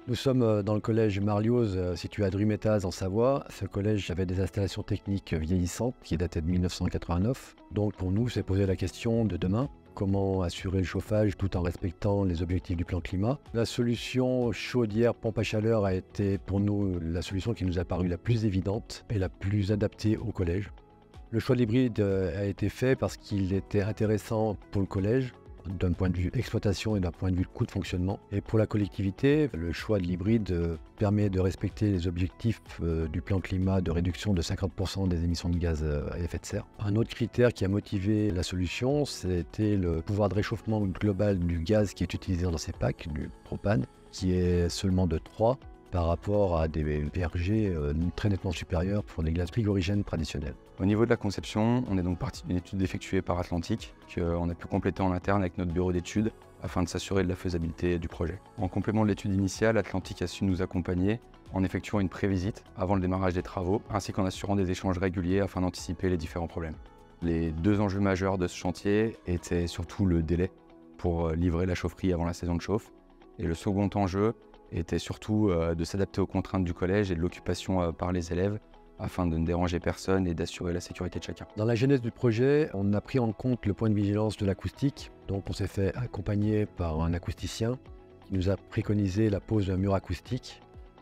Nous sommes dans le collège Marlioz, situé à Drumettaz en Savoie. Ce collège avait des installations techniques vieillissantes qui dataient de 1989. Donc pour nous, c'est poser la question de demain. Comment assurer le chauffage tout en respectant les objectifs du plan climat. La solution chaudière pompe à chaleur a été pour nous la solution qui nous a paru la plus évidente et la plus adaptée au collège. Le choix de l'hybride a été fait parce qu'il était intéressant pour le collège, d'un point de vue exploitation et d'un point de vue coût de fonctionnement. Et pour la collectivité, le choix de l'hybride permet de respecter les objectifs du plan climat de réduction de 50% des émissions de gaz à effet de serre. Un autre critère qui a motivé la solution, c'était le pouvoir de réchauffement global du gaz qui est utilisé dans ces packs, du propane, qui est seulement de 3 par rapport à des VRG très nettement supérieurs pour les gaz frigorigènes traditionnels. Au niveau de la conception, on est donc parti d'une étude effectuée par Atlantic qu'on a pu compléter en interne avec notre bureau d'études afin de s'assurer de la faisabilité du projet. En complément de l'étude initiale, Atlantic a su nous accompagner en effectuant une prévisite avant le démarrage des travaux ainsi qu'en assurant des échanges réguliers afin d'anticiper les différents problèmes. Les deux enjeux majeurs de ce chantier étaient surtout le délai pour livrer la chaufferie avant la saison de chauffe et le second enjeu était surtout de s'adapter aux contraintes du collège et de l'occupation par les élèves afin de ne déranger personne et d'assurer la sécurité de chacun. Dans la genèse du projet, on a pris en compte le point de vigilance de l'acoustique. Donc on s'est fait accompagner par un acousticien qui nous a préconisé la pose d'un mur acoustique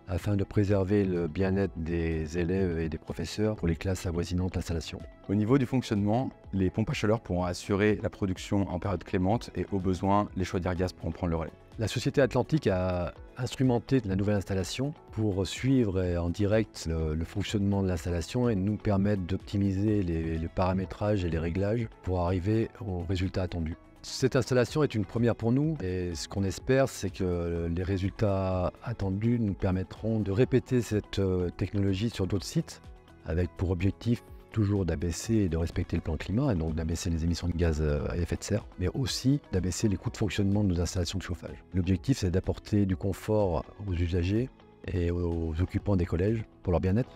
afin de préserver le bien-être des élèves et des professeurs pour les classes avoisinantes l'installation. Au niveau du fonctionnement, les pompes à chaleur pourront assurer la production en période clémente et au besoin, les chaudières gaz pourront prendre le relais. La société Atlantic a instrumenté la nouvelle installation pour suivre en direct le fonctionnement de l'installation et nous permettre d'optimiser le paramétrage et les réglages pour arriver au résultat attendu. Cette installation est une première pour nous et ce qu'on espère, c'est que les résultats attendus nous permettront de répéter cette technologie sur d'autres sites avec pour objectif toujours d'abaisser et de respecter le plan climat et donc d'abaisser les émissions de gaz à effet de serre, mais aussi d'abaisser les coûts de fonctionnement de nos installations de chauffage. L'objectif, c'est d'apporter du confort aux usagers et aux occupants des collèges pour leur bien-être.